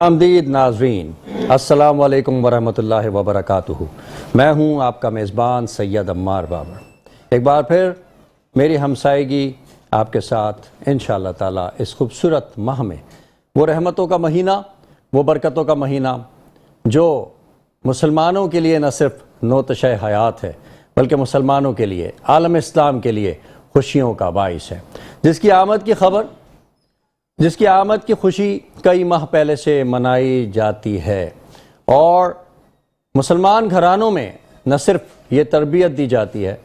آمدید ناظرین، السلام علیکم ورحمۃ اللہ وبرکاتہ۔ میں ہوں آپ کا میزبان سید عمار بابر۔ ایک بار پھر میری ہمسائیگی آپ کے ساتھ انشاءاللہ تعالی اس خوبصورت ماہ میں، وہ رحمتوں کا مہینہ، وہ برکتوں کا مہینہ جو مسلمانوں کے لیے نہ صرف نوتشہ حیات ہے بلکہ مسلمانوں کے لیے، عالم اسلام کے لیے خوشیوں کا باعث ہے، جس کی آمد کی خوشی کئی ماہ پہلے سے منائی جاتی ہے، اور مسلمان گھرانوں میں نہ صرف یہ تربیت دی جاتی ہے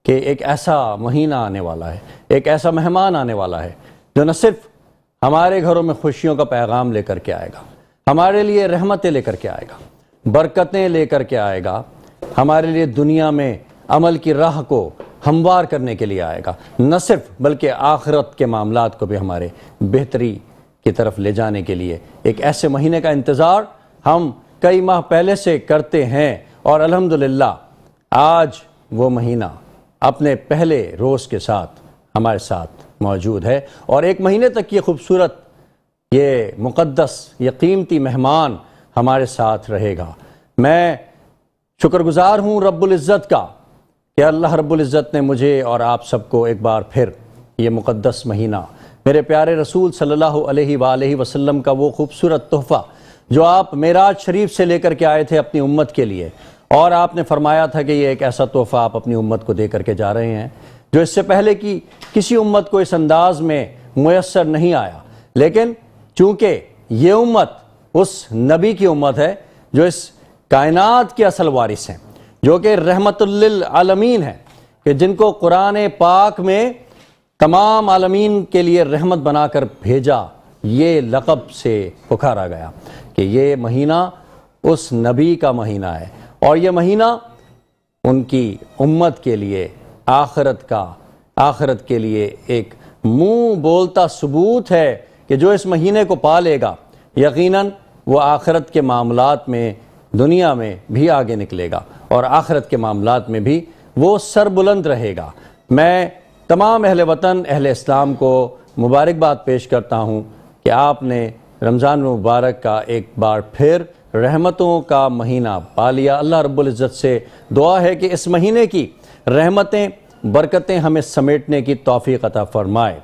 کہ ایک ایسا مہینہ آنے والا ہے، ایک ایسا مہمان آنے والا ہے جو نہ صرف ہمارے گھروں میں خوشیوں کا پیغام لے کر کے آئے گا، ہمارے لیے رحمتیں لے کر کے آئے گا، برکتیں لے کر کے آئے گا، ہمارے لیے دنیا میں عمل کی راہ کو ہموار کرنے کے لیے آئے گا، نہ صرف بلکہ آخرت کے معاملات کو بھی ہمارے بہتری کی طرف لے جانے کے لیے ایک ایسے مہینے کا انتظار ہم کئی ماہ پہلے سے کرتے ہیں، اور الحمدللہ آج وہ مہینہ اپنے پہلے روز کے ساتھ ہمارے ساتھ موجود ہے، اور ایک مہینے تک یہ خوبصورت، یہ مقدس، یہ قیمتی مہمان ہمارے ساتھ رہے گا۔ میں شکر گزار ہوں رب العزت کا کہ اللہ رب العزت نے مجھے اور آپ سب کو ایک بار پھر یہ مقدس مہینہ، میرے پیارے رسول صلی اللہ علیہ وآلہ وسلم کا وہ خوبصورت تحفہ جو آپ معراج شریف سے لے کر کے آئے تھے اپنی امت کے لیے، اور آپ نے فرمایا تھا کہ یہ ایک ایسا تحفہ آپ اپنی امت کو دے کر کے جا رہے ہیں جو اس سے پہلے کی کسی امت کو اس انداز میں میسر نہیں آیا، لیکن چونکہ یہ امت اس نبی کی امت ہے جو اس کائنات کے اصل وارث ہیں، جو کہ رحمت للعالمین ہے، کہ جن کو قرآن پاک میں تمام عالمین کے لیے رحمت بنا کر بھیجا، یہ لقب سے پکارا گیا کہ یہ مہینہ اس نبی کا مہینہ ہے، اور یہ مہینہ ان کی امت کے لیے آخرت کے لیے ایک منہ بولتا ثبوت ہے کہ جو اس مہینے کو پا لے گا یقیناً وہ آخرت کے معاملات میں دنیا میں بھی آگے نکلے گا، اور آخرت کے معاملات میں بھی وہ سر بلند رہے گا۔ میں تمام اہل وطن، اہل اسلام کو مبارکباد پیش کرتا ہوں کہ آپ نے رمضان مبارک کا ایک بار پھر رحمتوں کا مہینہ پا لیا۔ اللہ رب العزت سے دعا ہے کہ اس مہینے کی رحمتیں، برکتیں ہمیں سمیٹنے کی توفیق عطا فرمائے۔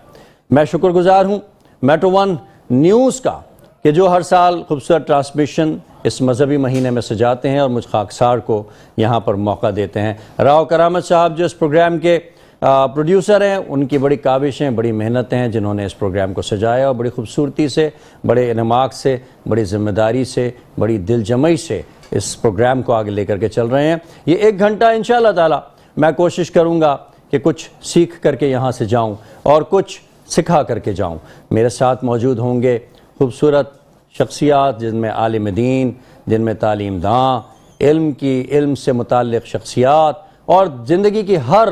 میں شکر گزار ہوں میٹرو ون نیوز کا کہ جو ہر سال خوبصورت ٹرانسمیشن اس مذہبی مہینے میں سجاتے ہیں اور مجھ خاکسار کو یہاں پر موقع دیتے ہیں۔ راؤ کرامت صاحب جو اس پروگرام کے پروڈیوسر ہیں، ان کی بڑی کاوشیں، بڑی محنتیں ہیں جنہوں نے اس پروگرام کو سجایا، اور بڑی خوبصورتی سے، بڑے انعماق سے، بڑی ذمہ داری سے، بڑی دل جمعی سے اس پروگرام کو آگے لے کر کے چل رہے ہیں۔ یہ ایک گھنٹہ انشاءاللہ تعالی میں کوشش کروں گا کہ کچھ سیکھ کر کے یہاں سے جاؤں اور کچھ سکھا کر کے جاؤں۔ میرے ساتھ موجود ہوں گے خوبصورت شخصیات، جن میں عالم دین، جن میں تعلیم داں، علم سے متعلق شخصیات، اور زندگی کی ہر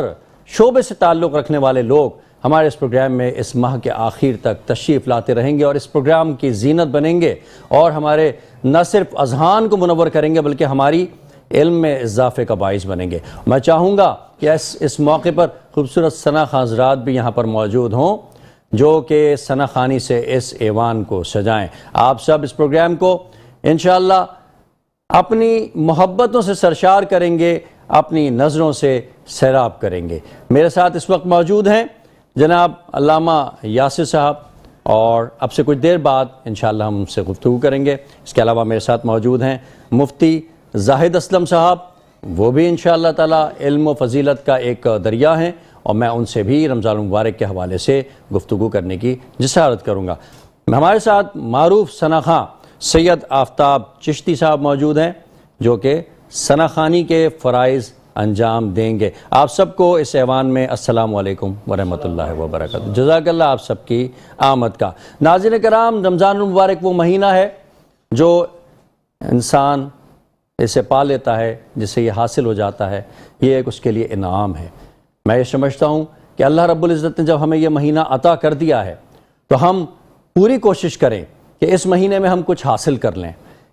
شعبے سے تعلق رکھنے والے لوگ ہمارے اس پروگرام میں اس ماہ کے آخر تک تشریف لاتے رہیں گے، اور اس پروگرام کی زینت بنیں گے، اور ہمارے نہ صرف اذہان کو منور کریں گے بلکہ ہماری علم میں اضافے کا باعث بنیں گے۔ میں چاہوں گا کہ اس موقع پر خوبصورت ثنا خان حضرات بھی یہاں پر موجود ہوں جو کہ ثنا خوانی سے اس ایوان کو سجائیں۔ آپ سب اس پروگرام کو انشاءاللہ اپنی محبتوں سے سرشار کریں گے، اپنی نظروں سے سیراب کریں گے۔ میرے ساتھ اس وقت موجود ہیں جناب علامہ یاسر صاحب، اور اب سے کچھ دیر بعد انشاءاللہ ہم ان سے گفتگو کریں گے۔ اس کے علاوہ میرے ساتھ موجود ہیں مفتی زاہد اسلم صاحب، وہ بھی انشاءاللہ تعالی علم و فضیلت کا ایک دریا ہیں، اور میں ان سے بھی رمضان المبارک کے حوالے سے گفتگو کرنے کی جسارت کروں گا۔ ہمارے ساتھ معروف ثنا خان سید آفتاب چشتی صاحب موجود ہیں جو کہ ثنا خوانی کے فرائض انجام دیں گے۔ آپ سب کو اس ایوان میں السلام علیکم ورحمۃ اللہ وبرکاتہ۔ جزاک اللہ آپ سب کی آمد کا۔ ناظرین کرام، رمضان المبارک وہ مہینہ ہے جو انسان اسے پا لیتا ہے، جسے یہ حاصل ہو جاتا ہے، یہ ایک اس کے لیے انعام ہے۔ میں یہ سمجھتا ہوں کہ اللہ رب العزت نے جب ہمیں یہ مہینہ عطا کر دیا ہے تو ہم پوری کوشش کریں کہ اس مہینے میں ہم کچھ حاصل کر لیں۔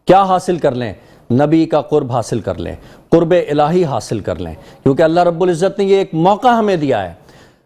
کیا حاصل کر لیں؟ نبی کا قرب حاصل کر لیں، قرب الہی حاصل کر لیں، کیونکہ اللہ رب العزت نے یہ ایک موقع ہمیں دیا ہے۔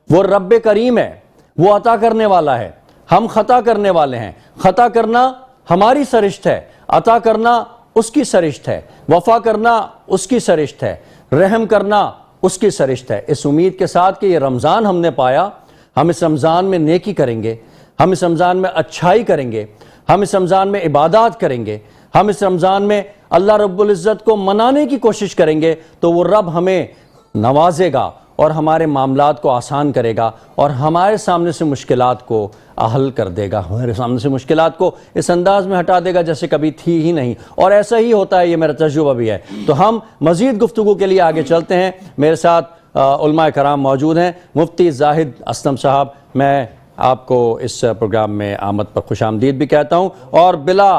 وہ رب کریم ہے، وہ عطا کرنے والا ہے، ہم خطا کرنے والے ہیں۔ خطا کرنا ہماری سرشت ہے، عطا کرنا اس کی سرشت ہے، وفا کرنا اس کی سرشت ہے، رحم کرنا اس کی سرشت ہے۔ اس امید کے ساتھ کہ یہ رمضان ہم نے پایا، ہم اس رمضان میں نیکی کریں گے، ہم اس رمضان میں اچھائی کریں گے، ہم اس رمضان میں عبادات کریں گے، ہم اس رمضان میں اللہ رب العزت کو منانے کی کوشش کریں گے، تو وہ رب ہمیں نوازے گا اور ہمارے معاملات کو آسان کرے گا اور ہمارے سامنے سے مشکلات کو حل کر دے گا، ہمارے سامنے سے مشکلات کو اس انداز میں ہٹا دے گا جیسے کبھی تھی ہی نہیں، اور ایسا ہی ہوتا ہے، یہ میرا تجربہ بھی ہے۔ تو ہم مزید گفتگو کے لیے آگے چلتے ہیں۔ میرے ساتھ علماء کرام موجود ہیں۔ مفتی زاہد اسلم صاحب، میں آپ کو اس پروگرام میں آمد پر خوش آمدید بھی کہتا ہوں، اور بلا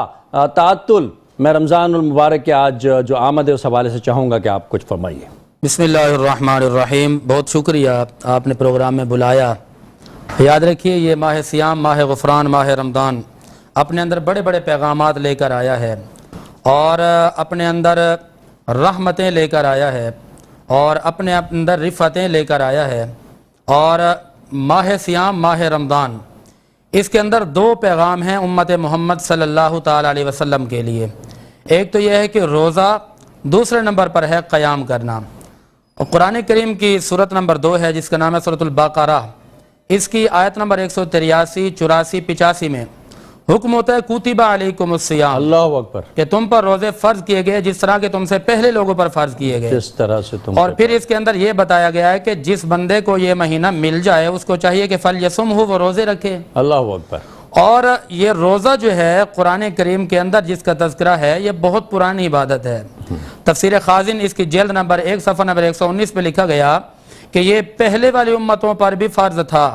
تعطل میں رمضان المبارک کے آج جو آمد ہے اس حوالے سے چاہوں گا کہ آپ کچھ فرمائیے۔ بسم اللہ الرحمن الرحیم۔ بہت شکریہ، آپ نے پروگرام میں بلایا۔ یاد رکھیے یہ ماہ صیام، ماہ غفران، ماہ رمضان اپنے اندر بڑے بڑے پیغامات لے کر آیا ہے، اور اپنے اندر رحمتیں لے کر آیا ہے، اور اپنے اندر رفعتیں لے کر آیا ہے۔ اور ماہ صیام، ماہ رمضان، اس کے اندر دو پیغام ہیں امت محمد صلی اللہ تعالی علیہ وسلم کے لیے۔ ایک تو یہ ہے کہ روزہ، دوسرے نمبر پر ہے قیام کرنا۔ اور قرآن کریم کی سورت نمبر 2 ہے جس کا نام ہے سورۃ البقرہ، اس کی آیت نمبر 183، 84، 85 میں حکم ہوتا ہے کتب علیکم الصیام، اللہ اکبر، کہ تم پر روزے فرض کیے گئے جس طرح کہ تم سے پہلے لوگوں پر فرض کیے گئے، جس طرح سے تم اور پھر اس کے اندر یہ بتایا گیا ہے کہ جس بندے کو یہ مہینہ مل جائے اس کو چاہیے کہ فلیصمہ، وہ روزے رکھے۔ اللہ اکبر۔ اور یہ روزہ جو ہے قرآن کریم کے اندر جس کا تذکرہ ہے یہ بہت پرانی عبادت ہے۔ تفسیر خازن اس کی جلد نمبر 1 صفحہ نمبر 119 پہ لکھا گیا کہ یہ پہلے والی امتوں پر بھی فرض تھا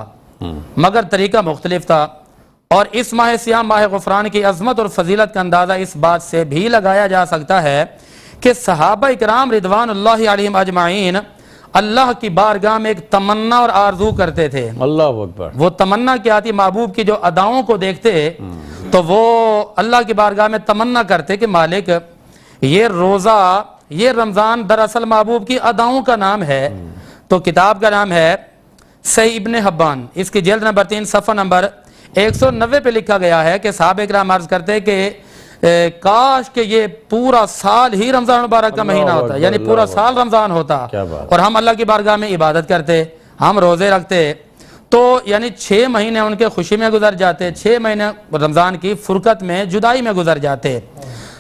مگر طریقہ مختلف تھا، اور اس ماہ صیام، ماہ غفران کی عظمت اور فضیلت کا اندازہ اس بات سے بھی لگایا جا سکتا ہے کہ صحابہ اکرام رضوان اللہ علیہم اجمعین اللہ کی بارگاہ میں ایک تمنا اور آرزو کرتے تھے۔ اللہ اکبر۔ وہ تمنا کیا تھی؟ محبوب کی جو اداؤں کو دیکھتے تو وہ اللہ کی بارگاہ میں تمنا کرتے کہ مالک یہ روزہ، یہ رمضان دراصل محبوب کی اداؤں کا نام ہے۔ تو کتاب کا نام ہے صحیح ابن حبان، اس کی جلد نمبر 3 صفحہ نمبر 190 پہ لکھا گیا ہے کہ صحابہ اکرام عرض کرتے کہ کاش کہ یہ پورا سال ہی رمضان مبارک کا مہینہ ہوتا، یعنی پورا سال رمضان ہوتا اور ہم اللہ کی بارگاہ میں عبادت کرتے، ہم روزے رکھتے، تو یعنی 6 مہینے ان کے خوشی میں گزر جاتے، 6 مہینے رمضان کی فرقت میں، جدائی میں گزر جاتے۔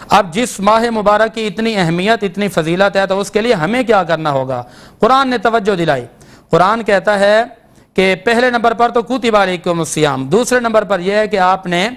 اب جس ماہ مبارک کی اتنی اہمیت، اتنی فضیلت ہے، تو اس کے لیے ہمیں کیا کرنا ہوگا؟ قرآن نے توجہ دلائی۔ قرآن کہتا ہے کہ پہلے نمبر پر تو کتب علیکم الصیام، دوسرے نمبر پر یہ ہے کہ آپ نے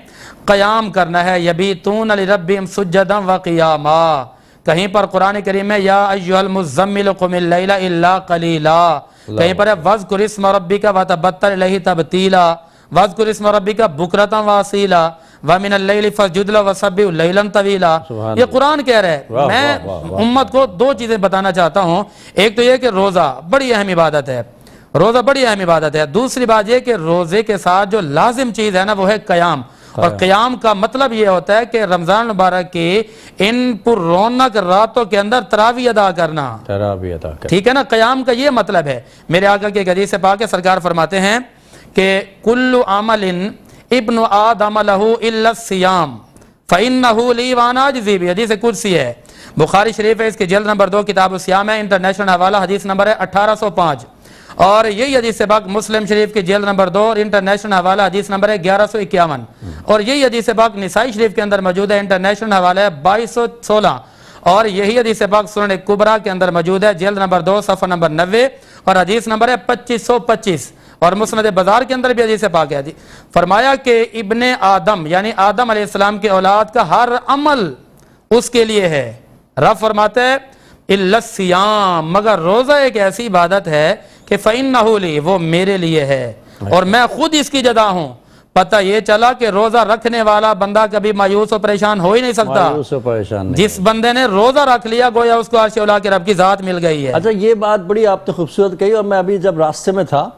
قیام کرنا ہے، یبیتون لربہم سجدا وقیاما۔ کہیں پر قرآن کریم میں یا ایھا المزمل قم اللیل الا قلیلا، کہیں پر ہے واذکر اسم ربک وتبتل الیہ تبتیلا، واذکر اسم ربک بکرۃ واصیلا ومن اللیل فاسجد لہ وسبح لیلا طویلا۔ یہ قرآن کہہ رہا ہے۔ میں امت کو 2 چیزیں بتانا چاہتا ہوں۔ ایک تو یہ کہ روزہ بڑی اہم عبادت ہے، روزہ بڑی اہم عبادت ہے۔ دوسری بات یہ کہ روزے کے ساتھ جو لازم چیز ہے نا وہ ہے قیام، اور قیام کا مطلب یہ ہوتا ہے کہ رمضان مبارک کی ان پر رونق راتوں کے اندر تراویح ادا کرنا، ٹھیک ہے نا؟ قیام کا یہ مطلب ہے۔ میرے آقا کے حدیث پاک ہے، سرکار فرماتے ہیں کہ کل عمل ابن آدم لہ الا الصیام فانہ لی وانا اجزی بہ، حدیث قدسی ہے، بخاری شریف ہے، اس کی جلد نمبر 2 کتاب الصیام ہے، انٹرنیشنل حوالہ حدیث نمبر ہے 1805، اور یہی حدیث پاک مسلم شریف کی جلد نمبر 2 اور انٹرنیشنل حوالہ حدیث نمبر ہے 1151، اور یہی حدیث پاک نسائی شریف کے اندر موجود ہے، انٹرنیشنل حوالہ ہے 2216، اور یہی حدیث پاک سنن کبریٰ کے اندر موجود ہے، جلد نمبر 2 صفحہ نمبر 90، اور حدیث نمبر ہے 2525، اور مسند بازار کے اندر بھی حدیث پاک ہے۔ فرمایا کہ ابن آدم یعنی آدم علیہ السلام کے اولاد کا ہر عمل اس کے لیے ہے، رب فرماتے ہیں الا الصیام، مگر روزہ ایک ایسی عبادت ہے کہ فإنہ لی، وہ میرے لیے ہے اور میں خود اس کی جزا ہوں۔ پتہ یہ چلا کہ روزہ رکھنے والا بندہ کبھی مایوس و پریشان ہو ہی نہیں سکتا۔ جس بندے نے روزہ رکھ لیا گویا اس کو عرش اولیٰ کے رب کی ذات مل گئی ہے۔ اچھا، یہ بات بڑی آپ نے خوبصورت کہی، اور میں ابھی جب راستے میں تھا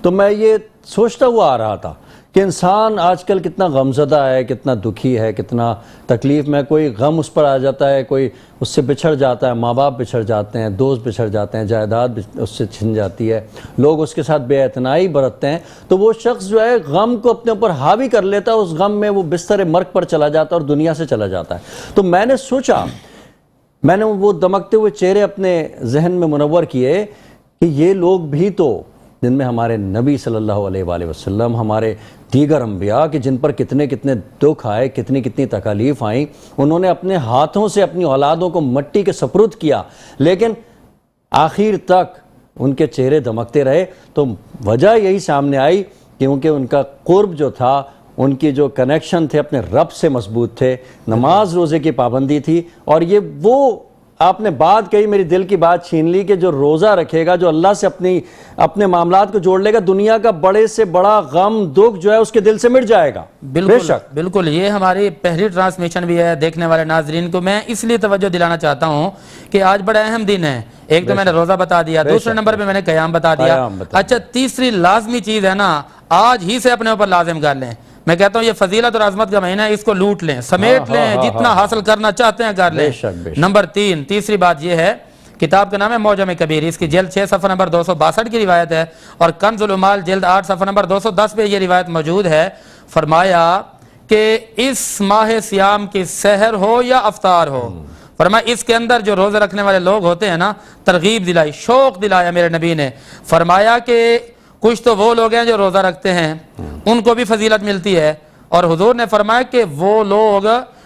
تو میں یہ سوچتا ہوا آ رہا تھا کہ انسان آج کل کتنا غمزدہ ہے، کتنا دکھی ہے، کتنا تکلیف میں، کوئی غم اس پر آ جاتا ہے، کوئی اس سے بچھڑ جاتا ہے، ماں باپ بچھڑ جاتے ہیں، دوست بچھڑ جاتے ہیں، جائیداد اس سے چھن جاتی ہے، لوگ اس کے ساتھ بے اعتنائی برتتے ہیں، تو وہ شخص جو ہے غم کو اپنے اوپر حاوی کر لیتا ہے، اس غم میں وہ بستر مرگ پر چلا جاتا ہے اور دنیا سے چلا جاتا ہے۔ تو میں نے سوچا، میں نے وہ دمکتے ہوئے چہرے اپنے ذہن میں منور کیے کہ یہ لوگ بھی تو، جن میں ہمارے نبی صلی اللہ علیہ وآلہ وسلم، ہمارے دیگر انبیاء کہ جن پر کتنے کتنے دکھ آئے، کتنی کتنی تکالیف آئیں، انہوں نے اپنے ہاتھوں سے اپنی اولادوں کو مٹی کے سپرد کیا، لیکن آخر تک ان کے چہرے دمکتے رہے۔ تو وجہ یہی سامنے آئی کیونکہ ان کا قرب جو تھا، ان کی جو کنیکشن تھے اپنے رب سے مضبوط تھے، نماز روزے کی پابندی تھی، اور یہ وہ آپ نے بات کہی، میری دل کی بات چھین لی کہ جو روزہ رکھے گا، جو اللہ سے اپنے معاملات کو جوڑ لے گا، دنیا کا بڑے سے بڑا غم دکھ جو ہے اس کے دل سے مٹ جائے گا۔ بے شک بالکل، یہ ہماری پہلی ٹرانسمیشن بھی ہے دیکھنے والے ناظرین کو۔ میں اس لیے توجہ دلانا چاہتا ہوں کہ آج بڑا اہم دن ہے۔ ایک تو میں نے روزہ بتا دیا، دوسرے نمبر پہ میں نے قیام بتا دیا، اچھا تیسری لازمی چیز ہے نا، آج ہی سے اپنے اوپر لازم کر لیں۔ میں کہتا ہوں یہ فضیلت اور عظمت کا مہینہ ہے، اس کو لوٹ لیں، سمیٹ لیں، جتنا حاصل کرنا چاہتے ہیں کر لیں۔ نمبر 3، تیسری بات یہ ہے، کتاب کا نام ہے معجم کبیر، اس کی جلد 6 صفحہ نمبر 262 کی روایت ہے، اور کنز العمال جلد 8 صفحہ نمبر 210 پہ یہ روایت موجود ہے۔ فرمایا کہ اس ماہ سیام کی سحر ہو یا افطار ہو، فرمایا اس کے اندر جو روزہ رکھنے والے لوگ ہوتے ہیں نا، ترغیب دلائی، شوق دلایا میرے نبی نے۔ فرمایا کہ کچھ تو وہ لوگ ہیں جو روزہ رکھتے ہیں، ان کو بھی فضیلت ملتی ہے، اور حضور نے فرمایا کہ وہ لوگ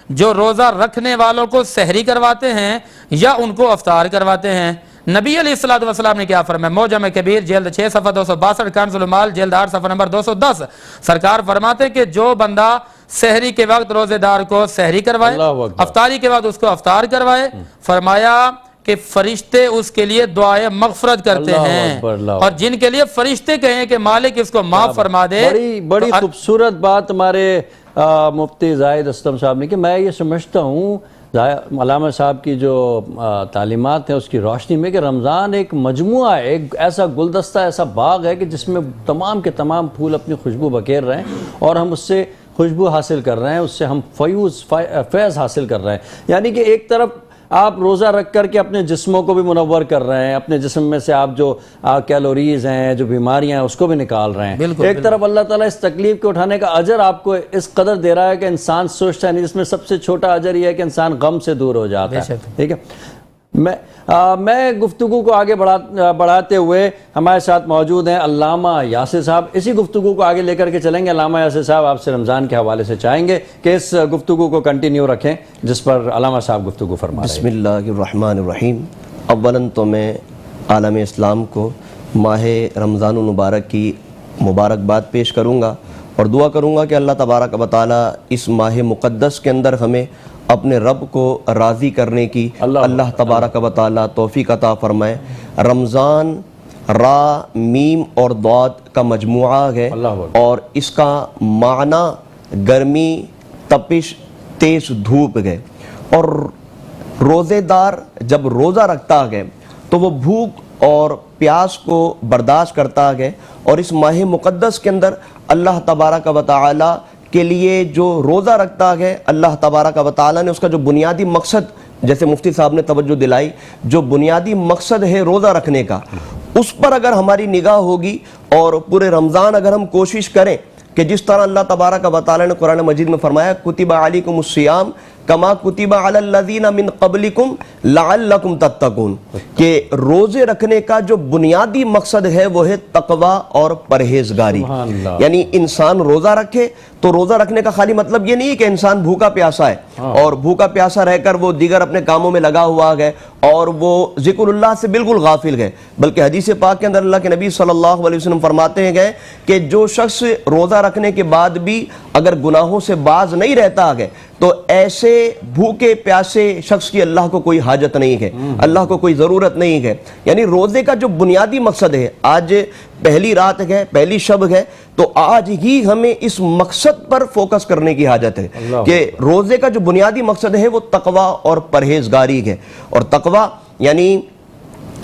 جو روزہ رکھنے والوں کو سحری کرواتے ہیں یا ان کو افطار کرواتے ہیں۔ نبی علیہ السلام نے کیا فرمایا؟ معجم کبیر جلد 6 صفحہ 262، کنز العمال جلد 8 صفحہ نمبر 210، سرکار فرماتے کہ جو بندہ سحری کے وقت روزے دار کو سحری کروائے، افطاری کے بعد اس کو افطار کروائے، فرمایا کہ فرشتے اس کے لیے دعائے مغفرت کرتے ہیں، اور جن کے لیے فرشتے کہیں کہ مالک اس کو معاف فرما دے۔ بڑی خوبصورت بات ہمارے مفتی زاہد اسلم صاحب نے کہ میں یہ سمجھتا ہوں علامہ صاحب کی جو تعلیمات ہیں اس کی روشنی میں کہ رمضان ایک مجموعہ ہے، ایک ایسا گلدستہ، ایسا باغ ہے کہ جس میں تمام کے تمام پھول اپنی خوشبو بکھیر رہے ہیں، اور ہم اس سے خوشبو حاصل کر رہے ہیں، اس سے ہم فیض حاصل کر رہے ہیں۔ یعنی کہ ایک طرف آپ روزہ رکھ کر کے اپنے جسموں کو بھی منور کر رہے ہیں، اپنے جسم میں سے آپ جو کیلوریز ہیں، جو بیماریاں ہیں، اس کو بھی نکال رہے ہیں۔ ایک طرف اللہ تعالیٰ اس تکلیف کو اٹھانے کا اجر آپ کو اس قدر دے رہا ہے کہ انسان سوچتا نہیں، جس میں سب سے چھوٹا اجر یہ ہے کہ انسان غم سے دور ہو جاتا ہے۔ ٹھیک ہے، میں گفتگو کو آگے بڑھاتے ہوئے ہمارے ساتھ موجود ہیں علامہ یاسر صاحب۔ اسی گفتگو کو آگے لے کر کے چلیں گے۔ علامہ یاسر صاحب آپ سے رمضان کے حوالے سے چاہیں گے کہ اس گفتگو کو کنٹینیو رکھیں جس پر علامہ صاحب گفتگو فرما رہے ہیں۔ بسم اللہ الرحمن الرحیم۔ اولاً تو میں عالم اسلام کو ماہ رمضان المبارک کی مبارکباد پیش کروں گا، اور دعا کروں گا کہ اللہ تبارک و تعالیٰ اس ماہ مقدس کے اندر ہمیں اپنے رب کو راضی کرنے کی اللہ تبارک و تعالیٰ توفیق عطا فرمائے۔ رمضان را، میم اور ضاد کا مجموعہ ہے، اور اس کا معنی گرمی، تپش، تیز دھوپ ہے، اور روزے دار جب روزہ رکھتا ہے تو وہ بھوک اور پیاس کو برداشت کرتا ہے، اور اس ماہ مقدس کے اندر اللہ تبارک و تعالیٰ کے لیے جو روزہ رکھتا ہے، اللہ تبارک و تعالیٰ نے اس کا جو بنیادی مقصد، جیسے مفتی صاحب نے توجہ دلائی، جو بنیادی مقصد ہے روزہ رکھنے کا، اس پر اگر ہماری نگاہ ہوگی اور پورے رمضان اگر ہم کوشش کریں کہ جس طرح اللہ تبارک و تعالیٰ نے قرآن مجید میں فرمایا کتب علیکم الصیام کما کتب علی الذین من قبلکم لعلکم تتقون، کہ روزے رکھنے کا جو بنیادی مقصد ہے وہ ہے تقوی اور پرہیزگاری۔ یعنی انسان روزہ رکھے تو روزہ رکھنے کا خالی مطلب یہ نہیں ہے کہ انسان بھوکا پیاسا ہے اور بھوکا پیاسا رہ کر وہ دیگر اپنے کاموں میں لگا ہوا ہے اور وہ ذکر اللہ سے بالکل غافل ہے، بلکہ حدیث پاک کے اندر اللہ کے نبی صلی اللہ علیہ وسلم فرماتے ہیں کہ جو شخص روزہ رکھنے کے بعد بھی اگر گناہوں سے باز نہیں رہتا ہے تو ایسے بھوکے پیاسے شخص کی اللہ کو کوئی حاجت نہیں ہے، اللہ کو کوئی ضرورت نہیں ہے۔ یعنی روزے کا جو بنیادی مقصد ہے، آج پہلی رات ہے، پہلی شب ہے، تو آج ہی ہمیں اس مقصد پر فوکس کرنے کی حاجت ہے کہ روزے کا جو بنیادی مقصد ہے وہ تقوی اور پرہیزگاری ہے۔ اور تقوی یعنی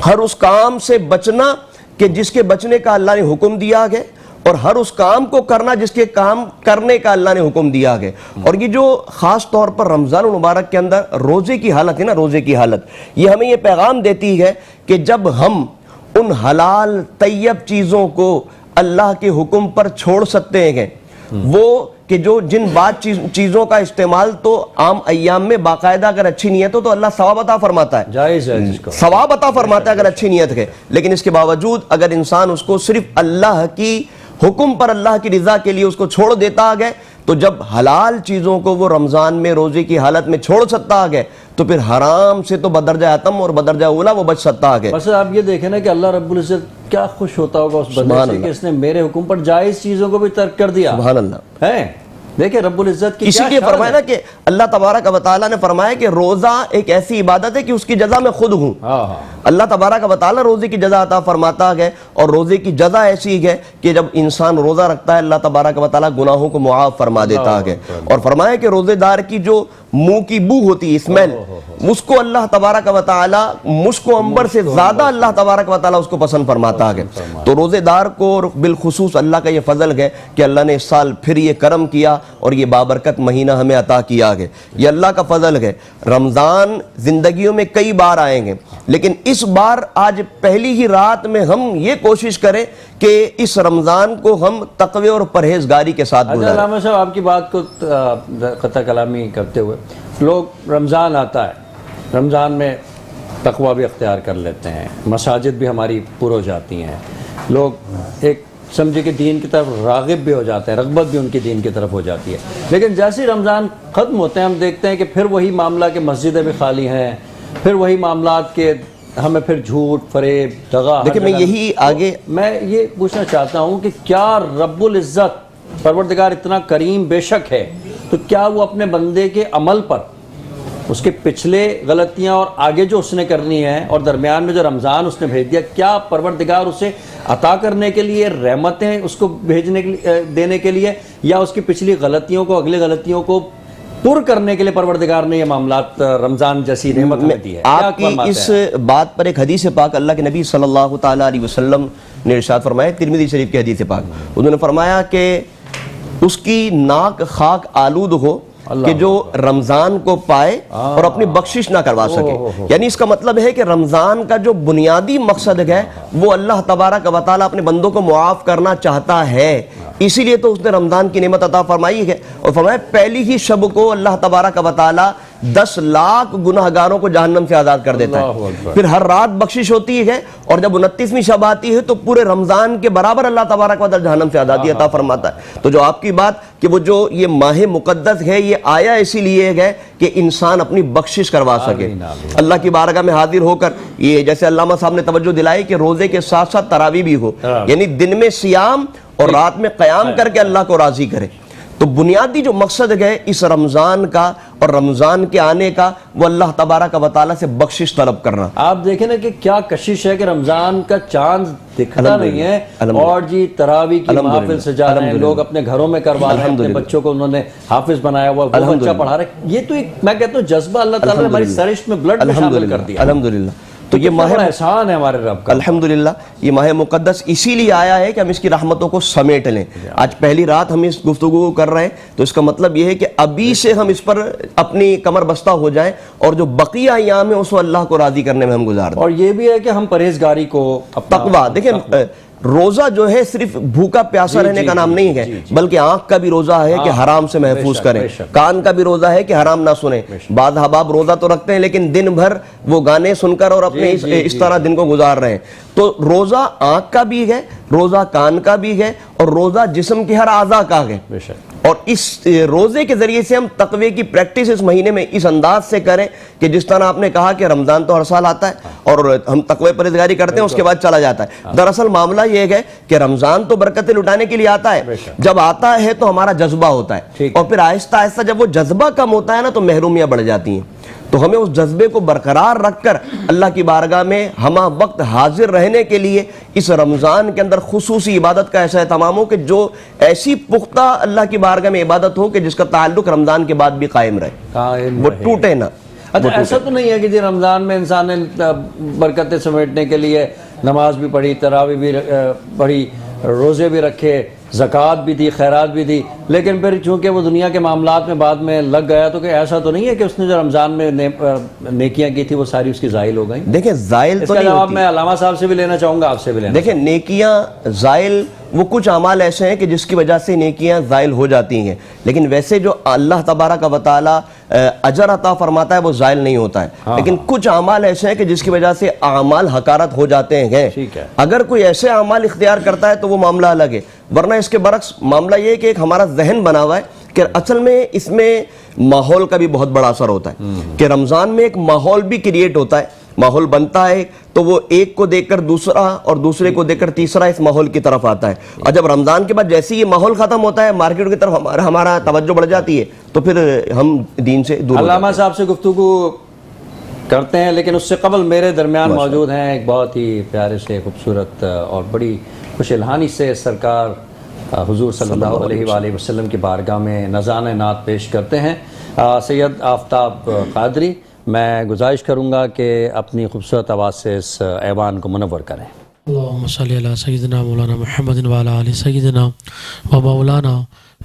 ہر اس کام سے بچنا کہ جس کے بچنے کا اللہ نے حکم دیا ہے، اور ہر اس کام کو کرنا جس کے کام کرنے کا اللہ نے حکم دیا ہے. اور یہ جو خاص طور پر رمضان المبارک کے اندر روزے کی حالت ہے نا، روزے کی حالت، یہ ہمیں یہ پیغام دیتی ہے کہ جب ہم ان حلال طیب چیزوں کو اللہ کے حکم پر چھوڑ سکتے ہیں، وہ کہ جو جن چیزوں کا استعمال تو عام ایام میں باقاعدہ اگر اچھی نیت ہو تو اللہ ثواب عطا فرماتا ہے، جائز ہے جس کو ثواب عطا فرماتا ہے اگر اچھی نیت ہے. لیکن اس کے باوجود اگر انسان اس کو صرف اللہ کی حکم پر، اللہ کی رضا کے لیے اس کو چھوڑ دیتا ہے، تو جب حلال چیزوں کو وہ رمضان میں روزے کی حالت میں چھوڑ سکتا ہے تو پھر حرام سے تو بدرجہ اتم اور بدرجہ اولا وہ بچ سکتا ہے. بس آپ یہ دیکھیں نا کہ اللہ رب العزت کیا خوش ہوتا ہوگا اس بندے سے کہ اس نے میرے حکم پر جائز چیزوں کو بھی ترک کر دیا. سبحان اللہ. ہے دیکھیں رب العزت کی اسی لیے فرمایا نا کہ اللہ تبارک و تعالیٰ نے فرمایا کہ روزہ ایک ایسی عبادت ہے کہ اس کی جزا میں خود ہوں. اللہ تبارک و تعالیٰ روزے کی جزا عطا فرماتا ہے، اور روزے کی جزا ایسی ہے کہ جب انسان روزہ رکھتا ہے اللہ تبارک و تعالیٰ گناہوں کو معاف فرما دیتا ہے. اور فرمایا کہ روزے دار کی جو منہ کی بو ہوتی ہے، اسمیل، اس کو اللہ تبارک و تعالیٰ مشک و عنبر سے زیادہ اللہ تبارک و تعالیٰ اس کو پسند فرماتا ہے. تو روزے دار کو بالخصوص اللہ کا یہ فضل ہے کہ اللہ نے اس سال پھر یہ کرم کیا اور یہ بابرکت مہینہ ہمیں عطا کیا ہے. یہ اللہ کا فضل ہے. رمضان زندگیوں میں کئی بار آئیں گے، لیکن اس بار آج پہلی ہی رات میں ہم یہ کوشش کریں کہ اس رمضان کو ہم تقوی اور پرہیزگاری کے ساتھ گزاریں. علامہ صاحب آپ کی بات کو قطع کلامی کرتے ہوئے، لوگ رمضان آتا ہے، رمضان میں تقوی بھی اختیار کر لیتے ہیں، مساجد بھی ہماری پر ہو جاتی ہیں، لوگ ایک سمجھے کہ دین کی طرف راغب بھی ہو جاتے ہیں، رغبت بھی ان کی دین کی طرف ہو جاتی ہے. لیکن جیسے رمضان ختم ہوتے ہیں ہم دیکھتے ہیں کہ پھر وہی معاملہ کہ مسجدیں بھی خالی ہیں، پھر وہی معاملات کے ہمیں پھر جھوٹ، فریب، دغا. دیکھیں میں یہی آگے میں یہ پوچھنا چاہتا ہوں کہ کیا رب العزت پروردگار اتنا کریم بے شک ہے، تو کیا وہ اپنے بندے کے عمل پر، اس کے پچھلے غلطیاں اور آگے جو اس نے کرنی ہے اور درمیان میں جو رمضان اس نے بھیج دیا، کیا پروردگار اسے عطا کرنے کے لیے رحمتیں اس کو بھیجنے کے دینے کے لیے، یا اس کی پچھلی غلطیوں کو، اگلی غلطیوں کو پر کرنے کے لیے پروردگار نے یہ معاملات رمضان جیسی نعمت ہمیں دی ہے؟ آپ کی اس بات پر ایک حدیث پاک اللہ کے نبی صلی اللہ تعالیٰ علیہ وسلم نے ارشاد فرمایا، ترمذی شریف کی حدیث پاک، انہوں نے فرمایا کہ اس کی ناک خاک آلود ہو کہ جو رمضان کو پائے اور اپنی بخشش نہ کروا سکے. یعنی اس کا مطلب ہے کہ رمضان کا جو بنیادی مقصد ہے وہ اللہ تبارک و تعالیٰ اپنے بندوں کو معاف کرنا چاہتا ہے، اسی لیے تو اس نے رمضان کی نعمت عطا فرمائی ہے. اور فرمایا پہلی ہی شب کو اللہ تبارک و تعالیٰ 10 لاکھ گناہگاروں کو جہنم سے آزاد کر دیتا ہے. پھر ہر رات بخشش ہوتی ہے، اور جب 29ویں شب آتی ہے تو پورے رمضان کے برابر اللہ تبارک و تعالیٰ جہنم سے آزادی عطا فرماتا ہے. تو جو آپ کی بات کہ وہ جو یہ ماہ مقدس ہے یہ آیا اسی لیے ہے کہ انسان اپنی بخشش کروا سکے اللہ کی بارگاہ میں حاضر ہو کر. یہ جیسے علامہ صاحب نے توجہ دلائی کہ روزے کے ساتھ ساتھ تراویح بھی ہو، یعنی دن میں سیام اور رات میں قیام کر کے اللہ کو راضی کرے. تو بنیادی جو مقصد ہے اس رمضان کا اور رمضان کے آنے کا وہ اللہ تبارک و تعالیٰ سے بخشش طلب کرنا. آپ دیکھیں نا کہ کیا کشش ہے کہ رمضان کا چاند دکھتا نہیں ہے، اور جی تراویح کی محافل سجا رہے ہیں لوگ، اپنے گھروں میں کروا رہے ہیں، اپنے بچوں کو انہوں نے حافظ بنایا ہوا، وہ بچہ پڑھا رہے ہیں. یہ تو ایک میں کہتا ہوں جذبہ اللہ تعالیٰ نے ہماری سرشت میں بلڈ میں شامل کر دیا. الحمدللہ. تو یہ ماہ احسان ہے ہمارے رب کا الحمدللہ. یہ ماہ مقدس اسی لیے آیا ہے کہ ہم اس کی رحمتوں کو سمیٹ لیں. آج پہلی رات ہم اس گفتگو کو کر رہے ہیں تو اس کا مطلب یہ ہے کہ ابھی سے ہم اس پر اپنی کمر بستہ ہو جائیں اور جو بقیہ ایام ہیں اس کو اللہ کو راضی کرنے میں ہم گزار دیں. اور یہ بھی ہے کہ ہم پرہیزگاری کو، تقویٰ. دیکھیں روزہ جو ہے صرف بھوکا پیاسا رہنے کا نام نہیں ہے، بلکہ آنکھ کا بھی روزہ ہے کہ حرام سے محفوظ کریں، کان کا بھی روزہ ہے کہ حرام نہ سنیں. بعض احباب روزہ تو رکھتے ہیں لیکن دن بھر وہ گانے سن کر اور اپنے اس طرح دن کو گزار رہے ہیں. تو روزہ آنکھ کا بھی ہے، روزہ کان کا بھی ہے، اور روزہ جسم کے ہر اعضاء کا ہے. اور اس روزے کے ذریعے سے ہم تقوی کی پریکٹس اس مہینے میں اس انداز سے کریں کہ جس طرح آپ نے کہا کہ رمضان تو ہر سال آتا ہے اور ہم تقوی پرہیزگاری کرتے ہیں اس کے بعد چلا جاتا ہے. دراصل معاملہ یہ ہے کہ رمضان تو برکتیں لٹانے کے لیے آتا ہے، جب آتا ہے تو ہمارا جذبہ ہوتا ہے، اور پھر آہستہ آہستہ جب وہ جذبہ کم ہوتا ہے نا تو محرومیاں بڑھ جاتی ہیں. تو ہمیں اس جذبے کو برقرار رکھ کر اللہ کی بارگاہ میں ہمہ وقت حاضر رہنے کے لیے اس رمضان کے اندر خصوصی عبادت کا ایسا اہتمام ہو کہ جو ایسی پختہ اللہ کی بارگاہ میں عبادت ہو کہ جس کا تعلق رمضان کے بعد بھی قائم رہے، وہ ٹوٹے نہ. اچھا ایسا تو نہیں ہے کہ جی رمضان میں انسان نے برکتیں سمیٹنے کے لیے نماز بھی پڑھی، تراویح بھی پڑھی، روزے بھی رکھے، زکوٰۃ بھی دی، خیرات بھی دی، لیکن پھر چونکہ وہ دنیا کے معاملات میں بعد میں لگ گیا تو کہ ایسا تو نہیں ہے کہ اس نے جو رمضان میں نیکیاں کی تھی وہ ساری اس کی زائل ہو گئیں؟ دیکھیں زائل اس تو کا نہیں جواب ہوتی. میں علامہ صاحب سے بھی لینا چاہوں گا، آپ سے بھی لینا. دیکھیں نیکیاں زائل، وہ کچھ اعمال ایسے ہیں کہ جس کی وجہ سے نیکیاں زائل ہو جاتی ہیں، لیکن ویسے جو اللہ تبارک و تعالی اجر عطا فرماتا ہے وہ زائل نہیں ہوتا ہے. لیکن کچھ اعمال ایسے ہیں کہ جس کی وجہ سے اعمال حقارت ہو جاتے ہیں. ٹھیک ہے. اگر کوئی ایسے اعمال اختیار کرتا ہے تو وہ معاملہ الگ ہے، ورنہ اس کے برعکس معاملہ یہ ہے کہ ایک ہمارا ذہن بنا ہوا ہے کہ اصل میں اس میں ماحول کا بھی بہت بڑا اثر ہوتا ہے کہ رمضان میں ایک ماحول بھی کریٹ ہوتا ہے، ماحول بنتا ہے تو وہ ایک کو دیکھ کر دوسرا اور دوسرے کو دیکھ کر تیسرا اس ماحول کی طرف آتا ہے. اور جب رمضان کے بعد جیسے یہ ماحول ختم ہوتا ہے، مارکیٹ کی طرف ہمارا توجہ بڑھ جاتی ہے تو پھر ہم دین سے دور ہو جاتے ہیں. علامہ صاحب سے گفتگو کرتے ہیں، لیکن اس سے قبل میرے درمیان موجود ہیں ایک بہت ہی پیارے سے خوبصورت اور بڑی خوش الحانی سے سرکار حضور صلی اللہ علیہ وآلہ وسلم کی بارگاہ میں نذرانہ نعت پیش کرتے ہیں سید آفتاب قادری. میں گزارش کروں گا کہ اپنی خوبصورت آواز سے اس ایوان کو منور کریں. اللہم صلی علی سیدنا مولانا محمد وعلی آل سیدنا و مولانا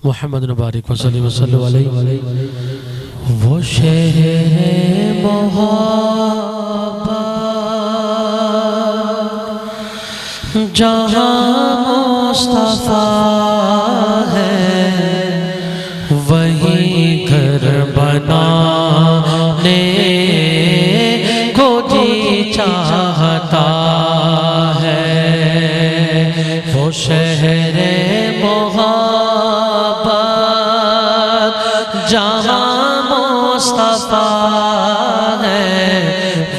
محمد بارک وسلم وسلم علیہ. وہ شہر محبت جہاں مصطفیٰ ہے، وہی گھر بنانے کو جی چاہتا ہے. وہ شہر محبت جہاں مصطفیٰ ہے،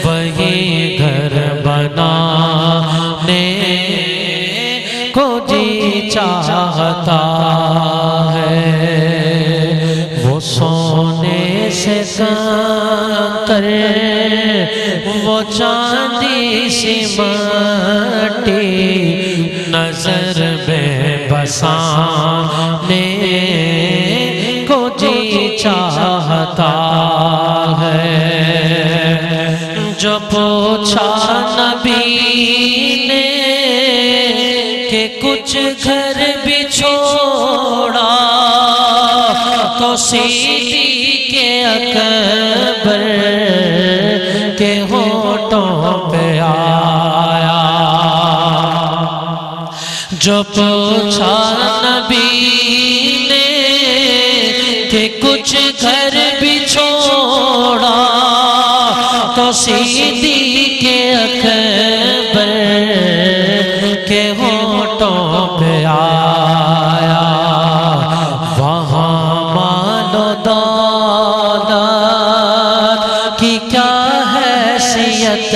وہی گھر بنانے کو جی چاہتا ہے. وہ سونے سے کر وہ چاندی سی مٹی نظر میں بسانے کو جی چاہتا ہے. جو پوچھا نبی نے کہ کچھ گھر بھی چھوڑا تو صدیق اکبر کے ہونٹوں پہ آیا. جو پوچھا نبی نے کہ کچھ گھر بھی چھوڑا تو صدیق اکبر کے ہونٹوں پہ آیا. وہاں مال و دولت کی کیا حیثیت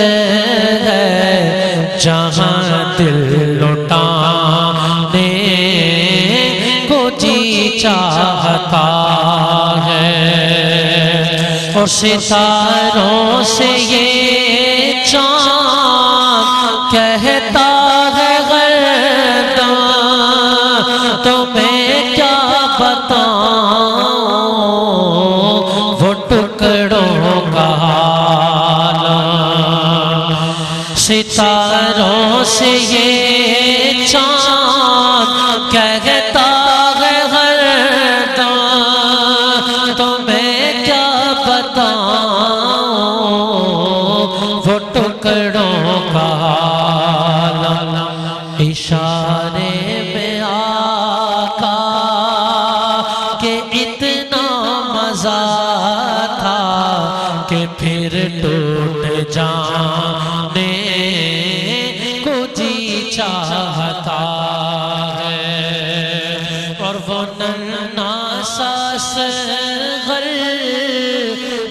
ہے، جہاں دل لٹانے کو جی چاہتا ہے. اور ستاروں سے یہ چاند کہتا ہے گرداں، تو میں کیا بتاؤں وہ ٹکڑوں کا حال. ستاروں سے یہ چاند کہتا ہے گرداں، تو میں کیا بتاؤں وہ ٹکڑوں کا حال. اشارے میں آقا کہ اتنا مزہ تھا کہ پھر ٹوٹ جانے کو جی چاہتا ہے. اور وہ ننھا سا صغر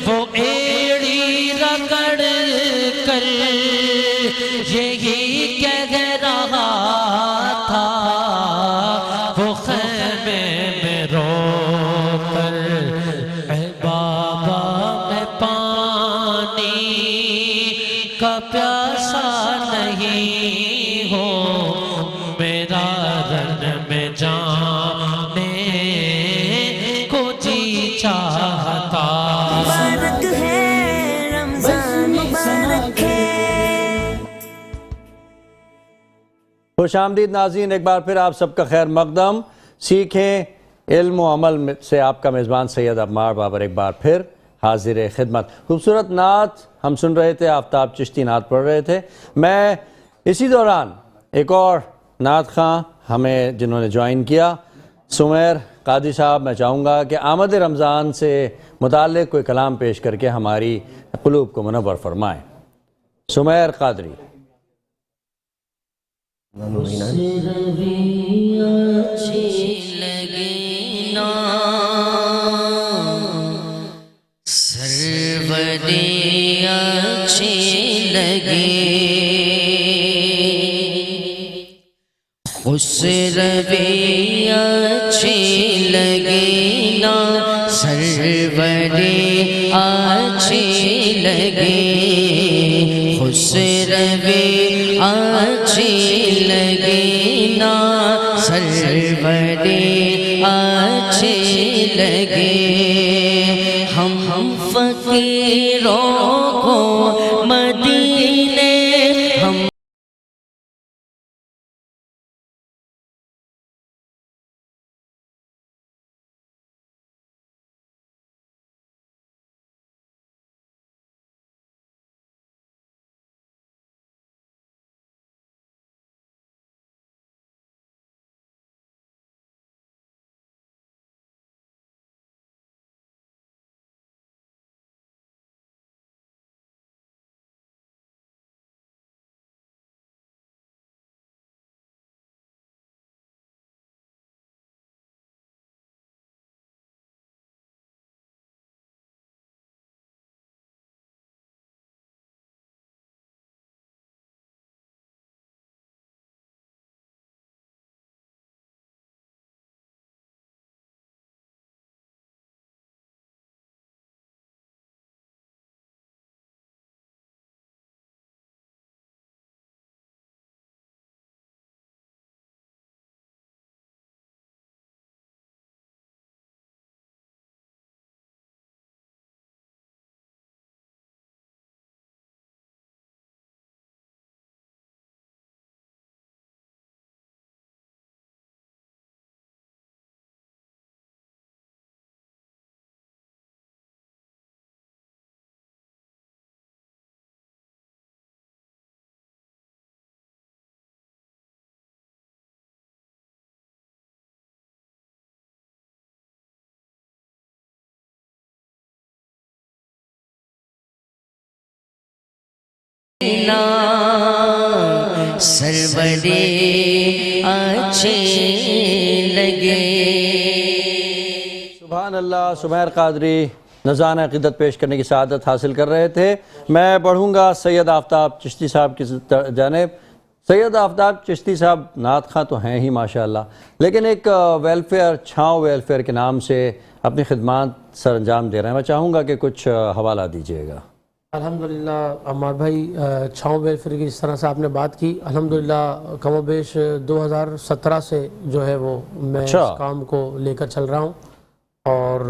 وہ ایڑی رگڑ کر یہی کہہ رہا تھا، وہ خیمے میں رو کر، اے بابا میں پانی کا پیاسا نہیں ہوں، میرا رن میں جانے کو جی خوش آمدید ناظرین، ایک بار پھر آپ سب کا خیر مقدم. سیکھیں علم و عمل سے آپ کا میزبان سید عمار بابر ایک بار پھر حاضر خدمت. خوبصورت نعت ہم سن رہے تھے، آفتاب چشتی نعت پڑھ رہے تھے. میں اسی دوران ایک اور نعت خواں ہمیں جنہوں نے جوائن کیا، سمیر قادری صاحب، میں چاہوں گا کہ آمد رمضان سے متعلق کوئی کلام پیش کر کے ہماری قلوب کو منور فرمائیں. سمیر قادری. خسروی اچھی لگی نا، سروری اچھی لگی، خسروی اچھی لگی نا، سروری اچھی لگی. ہم فقیروں کو مدینے ہم سروری اچھے لگے. سبحان اللہ. سمیر قادری نذرانہ عقیدت پیش کرنے کی سعادت حاصل کر رہے تھے. میں پڑھوں گا سید آفتاب چشتی صاحب کی جانب. سید آفتاب چشتی صاحب نعت خواں تو ہیں ہی ماشاءاللہ، لیکن ایک ویلفیئر، چھاؤں ویلفیئر کے نام سے اپنی خدمات سر انجام دے رہے ہیں. میں چاہوں گا کہ کچھ حوالہ دیجیے گا. الحمدللہ عمار بھائی، چھاؤں ویلفیئر کی جس طرح سے آپ نے بات کی، الحمدللہ کم و بیش 2017 سے جو ہے وہ میں اس کام کو لے کر چل رہا ہوں، اور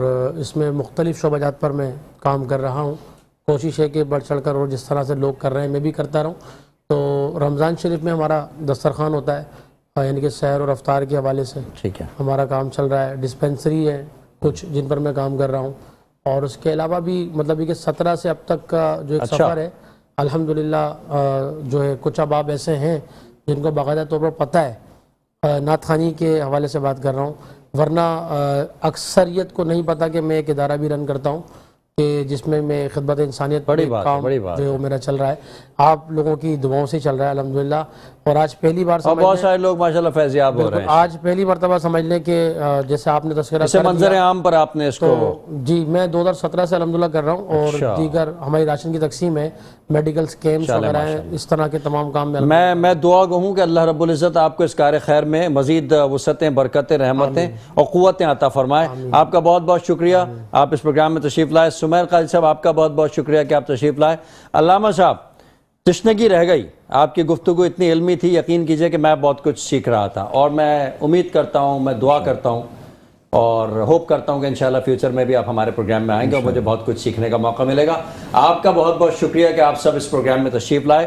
اس میں مختلف شعبہ جات پر میں کام کر رہا ہوں. کوشش ہے کہ بڑھ چڑھ کر اور جس طرح سے لوگ کر رہے ہیں میں بھی کرتا رہوں. تو رمضان شریف میں ہمارا دسترخوان ہوتا ہے، یعنی کہ سحر اور افطار کے حوالے سے ٹھیک ہے ہمارا کام چل رہا ہے. ڈسپینسری ہے کچھ جن پر میں کام کر رہا ہوں، اور اس کے علاوہ بھی مطلب یہ کہ 17 سے اب تک کا جو ایک سفر ہے الحمدللہ جو ہے کچھ احباب ایسے ہیں جن کو باقاعدہ طور پر پتہ ہے. نعت خوانی کے حوالے سے بات کر رہا ہوں، ورنہ اکثریت کو نہیں پتہ کہ میں ایک ادارہ بھی رن کرتا ہوں کہ جس میں میں خدمت انسانیت پر کام جو میرا چل رہا ہے. آپ لوگوں کی دعاؤں سے چل رہا ہے الحمدللہ. اور آج پہلی بار بہت سارے لوگ ماشاءاللہ فیضیاب ہو رہے ہیں. آج پہلی مرتبہ سمجھ لیں کہ جیسے آپ نے تذکرہ اسے منظر عام پر آپ نے اس کو جی میں 2017 سے الحمدللہ کر رہا ہوں، اور دیگر ہماری راشن کی تقسیم ہے، میڈیکل سکیمز وغیرہ ہیں، اس طرح کے تمام کام میں دعا گوں کہ اللہ رب العزت آپ کو اس کار خیر میں مزید وسعتیں، برکتیں، رحمتیں اور قوتیں عطا فرمائے. آپ کا بہت بہت شکریہ آپ اس پروگرام میں تشریف لائے. سمیر قادری صاحب آپ کا بہت بہت شکریہ کہ آپ تشریف لائے. علامہ صاحب تشنگی رہ گئی، آپ کی گفتگو اتنی علمی تھی، یقین کیجئے کہ میں بہت کچھ سیکھ رہا تھا، اور میں امید کرتا ہوں، میں دعا کرتا ہوں اور ہوپ کرتا ہوں کہ انشاءاللہ فیوچر میں بھی آپ ہمارے پروگرام میں آئیں گے اور مجھے بہت کچھ سیکھنے کا موقع ملے گا. آپ کا بہت بہت شکریہ کہ آپ سب اس پروگرام میں تشریف لائے.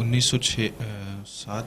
1907।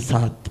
7।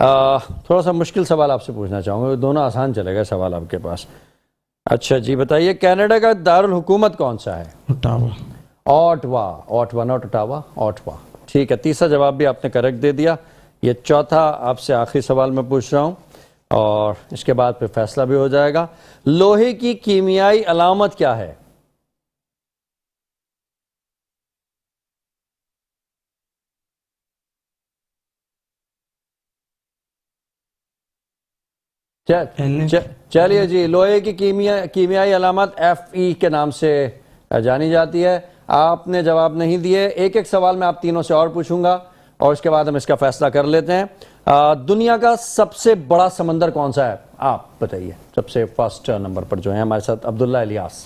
تھوڑا سا مشکل سوال آپ سے پوچھنا چاہوں گا، دونوں آسان چلے گا سوال آپ کے پاس. اچھا جی بتائیے کینیڈا کا دارالحکومت کون سا ہے؟ Ottawa. Ottawa not Etawah, Ottawa. ٹھیک ہے، تیسرا جواب بھی آپ نے کریکٹ دے دیا. یہ چوتھا آپ سے آخری سوال میں پوچھ رہا ہوں اور اس کے بعد پھر فیصلہ بھی ہو جائے گا. لوہے کی کیمیائی علامت کیا ہے؟ چلیے جی، لوہے کی کیمیائی علامت FE کے نام سے جانی جاتی ہے. آپ نے جواب نہیں دیے. ایک ایک سوال میں آپ تینوں سے اور پوچھوں گا اور اس کے بعد ہم اس کا فیصلہ کر لیتے ہیں. دنیا کا سب سے بڑا سمندر کون سا ہے؟ آپ بتائیے. سب سے فرسٹ نمبر پر جو ہیں ہمارے ساتھ عبداللہ الیاس،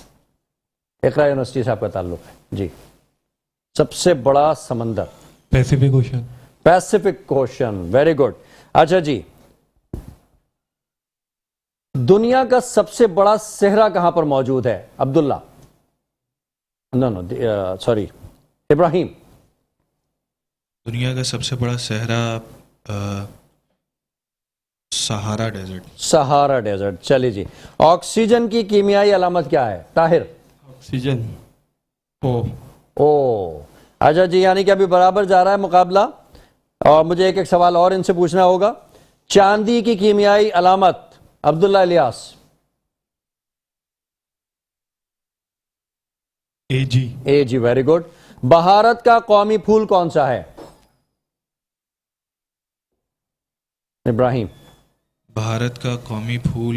اقرا یونیورسٹی سے آپ کا تعلق ہے جی. سب سے بڑا سمندر؟ Pacific ocean. Pacific ocean, very good. اچھا جی، دنیا کا سب سے بڑا صحرا کہاں پر موجود ہے؟ عبداللہ، سوری ابراہیم. دنیا کا سب سے بڑا صحرا سہارا ڈیزرٹ. سہارا ڈیزرٹ. چلیے جی، آکسیجن کی کیمیائی علامت کیا ہے؟ طاہر. Oxygen. O. او. اچھا جی، یعنی کہ ابھی برابر جا رہا ہے مقابلہ اور مجھے ایک ایک سوال اور ان سے پوچھنا ہوگا. چاندی کی کیمیائی علامت؟ عبداللہ الیاس. AG. اے جی، ویری گڈ. بھارت کا قومی پھول کون سا ہے؟ ابراہیم. بھارت کا قومی پھول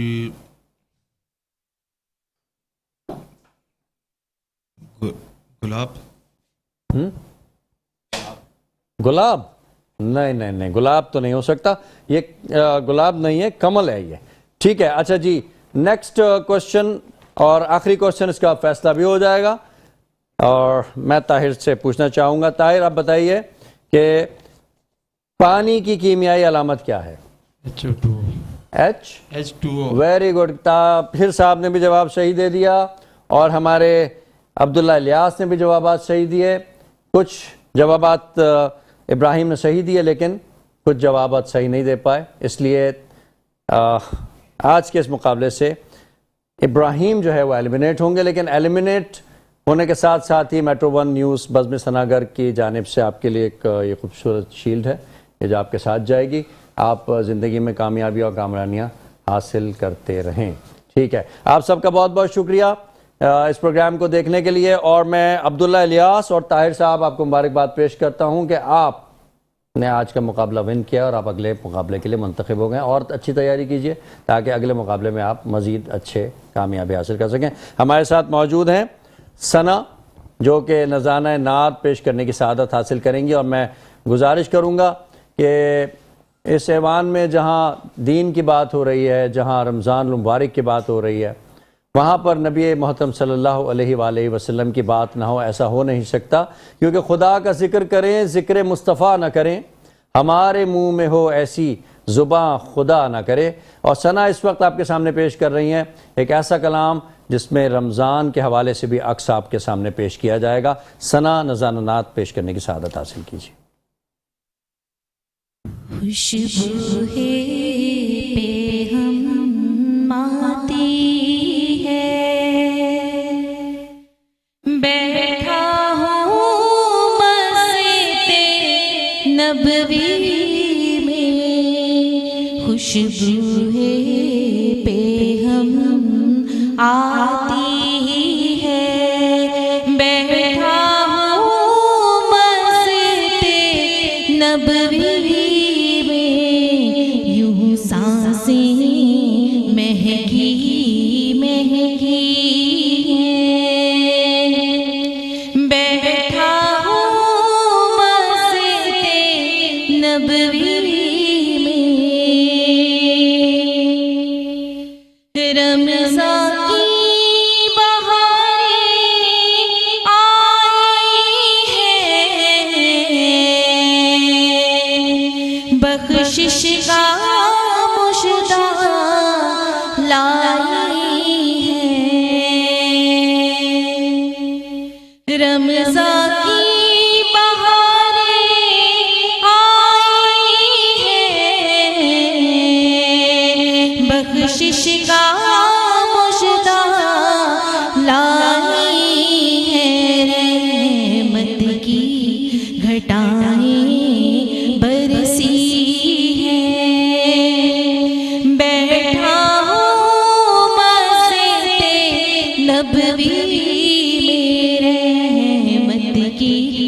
گلاب. گلاب؟ نہیں، گلاب تو نہیں ہو سکتا. یہ گلاب نہیں ہے، کمل ہے یہ. ٹھیک ہے. اچھا جی، نیکسٹ کوشچن اور آخری کوشچن، اس کا فیصلہ بھی ہو جائے گا اور میں طاہر سے پوچھنا چاہوں گا. طاہر آپ بتائیے کہ پانی کی کیمیائی علامت کیا ہے؟ H2O. H2O. Very good. Tahir صاحب نے بھی جواب صحیح دے دیا اور ہمارے عبداللہ الیاس نے بھی جوابات صحیح دیے. کچھ جوابات ابراہیم نے صحیح دیے لیکن کچھ جوابات صحیح نہیں دے پائے، اس لیے آج کے اس مقابلے سے ابراہیم جو ہے وہ ایلیمنیٹ ہوں گے. لیکن ایلیمنیٹ ہونے کے ساتھ ساتھ ہی میٹرو ون نیوز بزم ثناگر کی جانب سے آپ کے لیے ایک یہ خوبصورت شیلڈ ہے، یہ جو آپ کے ساتھ جائے گی. آپ زندگی میں کامیابی اور کامرانیاں حاصل کرتے رہیں. ٹھیک ہے، آپ سب کا بہت بہت شکریہ اس پروگرام کو دیکھنے کے لیے. اور میں عبداللہ الیاس اور طاہر صاحب آپ کو مبارکباد پیش کرتا ہوں کہ آپ نے آج کا مقابلہ ون کیا اور آپ اگلے مقابلے کے لیے منتخب ہو گئے. اور اچھی تیاری کیجیے تاکہ اگلے مقابلے میں آپ مزید اچھے کامیابی حاصل کر سکیں. ہمارے ساتھ موجود ہیں ثنا، جو کہ نذرانہ نعت پیش کرنے کی سعادت حاصل کریں گی. اور میں گزارش کروں گا کہ اس ایوان میں جہاں دین کی بات ہو رہی ہے، جہاں رمضان المبارک کی بات ہو رہی ہے، وہاں پر نبی محترم صلی اللہ علیہ وآلہ وسلم کی بات نہ ہو، ایسا ہو نہیں سکتا. کیونکہ خدا کا ذکر کریں، ذکر مصطفیٰ نہ کریں، ہمارے منہ میں ہو ایسی زباں خدا نہ کرے. اور ثنا اس وقت آپ کے سامنے پیش کر رہی ہیں ایک ایسا کلام جس میں رمضان کے حوالے سے بھی عکس آپ کے سامنے پیش کیا جائے گا. ثنا نذرانہ نعت پیش کرنے کی سعادت حاصل کیجیے. خوشبو ہے پہ ہم آتی ہے، بیٹھا ہوں مسجد نبوی میں، خوشبو ہے پہ ہم آتی ہے، بیٹھا ہوں مسجد نبوی